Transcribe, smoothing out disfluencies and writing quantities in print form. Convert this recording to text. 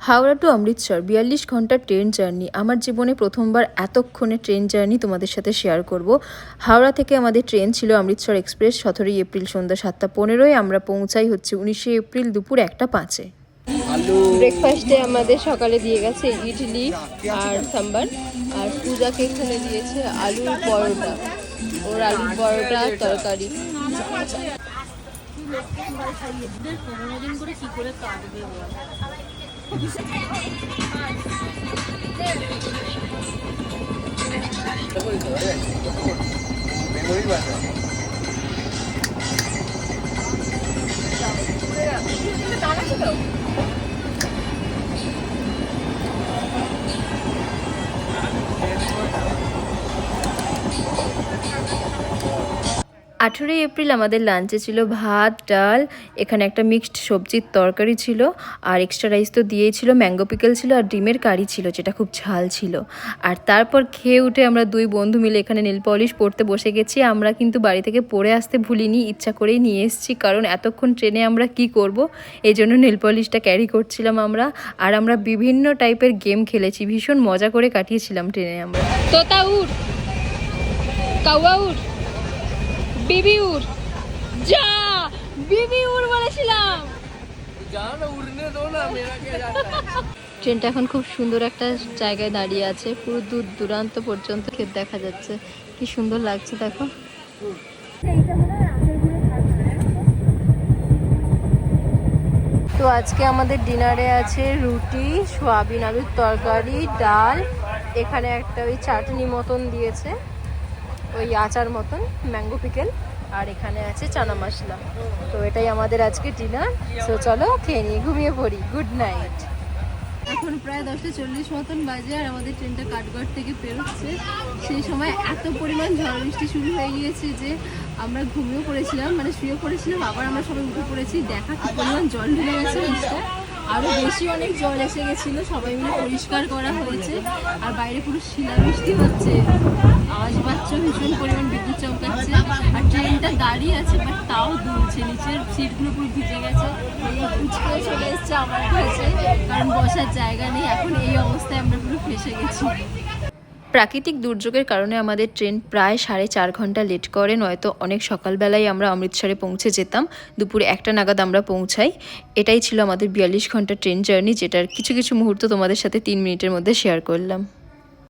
Howrah two Amritsar ৪২ ঘন্টার train journey. আমার জীবনে প্রথমবার এতক্ষণে ট্রেন জার্নি তোমাদের সাথে শেয়ার করব। হাওড়া থেকে আমাদের ট্রেন ছিল অমৃতসর এক্সপ্রেস। ১৭ই এপ্রিল সন্ধ্যা ৭টা ১৫-এ আমরা পৌঁছাই হচ্ছে ১৯শে এপ্রিল দুপুর ১টা ৫-এ। ব্রেকফাস্টে আমাদের সকালে দিয়ে গেছে ইডলি আর সাম্বার, আর পূজাকে এখানে দিয়েছে আলুর পরোটা। ওর আলুর পরোটা তরকারি। আঠেরোই এপ্রিল আমাদের লাঞ্চে ছিল ভাত, ডাল, এখানে একটা মিক্সড সবজির তরকারি ছিল, আর এক্সট্রা রাইস তো দিয়েই ছিল, ম্যাঙ্গো পিকল ছিল, আর ডিমের কারি ছিল যেটা খুব ঝাল ছিল। আর তারপর খেয়ে উঠে আমরা দুই বন্ধু মিলে এখানে নেল পলিশ পরতে বসে গেছি। আমরা কিন্তু বাড়ি থেকে পরে আসতে ভুলিনি, ইচ্ছা করেই নিয়ে এসেছি, কারণ এতক্ষণ ট্রেনে আমরা কি করব, এই জন্য নেল পলিশটা ক্যারি করছিলাম আমরা। আর আমরা বিভিন্ন টাইপের গেম খেলেছি, ভীষণ মজা করে কাটিয়েছিলাম ট্রেনে আমরা। তোতা উড়, কাউয়া উড়, বিবি উড়, যা বিবি উড় বলেছিলাম। ট্রেনটা এখন খুব সুন্দর একটা জায়গায় দাঁড়িয়ে আছে, পুরো দূর দূরান্ত পর্যন্ত ক্ষেত দেখা যাচ্ছে, কি সুন্দর লাগছে দেখো। তো আজকে আমাদের ডিনারে আছে রুটি, সোয়াবিন আলুর তরকারি, ডাল, এখানে একটা ওই চাটনি মতন দিয়েছে, ওই আচার মতন, ম্যাঙ্গো পিকেল, আর এখানে আছে চানা মশলা। তো এটাই আমাদের আজকে ডিনার। সো চলো খেয়ে নিয়ে ঘুমিয়ে পড়ি। Good night. এখন প্রায় 10:40 মতন বাজে, আর আমাদের ট্রেনটা কাঠগড় থেকে বেরোচ্ছে। সেই সময় এত পরিমাণ ঝড় বৃষ্টি শুরু হয়ে গিয়েছে যে আমরা ঘুমিয়েও পড়েছিলাম, মানে শুয়ে পড়েছিলাম, আবার আমরা সবাই উঠে পড়েছি। দেখা কি পরিমাণ জল ঢুকে গেছে, আরও বেশি অনেক জল এসে গেছিলো, সবাই মিলে পরিষ্কার করা হয়েছে। আর বাইরে পুরো শিলাবৃষ্টি হচ্ছে, আওয়াজ পাচ্ছ, ভীষণ পরিমাণ বিদ্যুৎ চমকাচ্ছে। আর ট্রেনটা দাঁড়িয়ে আছে, বাট তাও দুলছে, নিচের সিটগুলো পুরো ভিজে গেছে। কুচকে চলে এসছে আমার কাছে, কারণ বসার জায়গা নেই। এখন এই অবস্থায় আমরা পুরো ফেসে গেছি। প্রাকৃতিক দুর্যোগের কারণে আমাদের ট্রেন প্রায় 4.5 ঘন্টা লেট করে, নয়তো অনেক সকালবেলায় আমরা অমৃতসরে পৌঁছে যেতাম। দুপুরে 1টা নাগাদ আমরা পৌঁছাই। এটাই ছিল আমাদের 42 ঘন্টা ট্রেন জার্নি, যেটার কিছু কিছু মুহূর্ত তোমাদের সাথে 3 মিনিটের মধ্যে শেয়ার করলাম।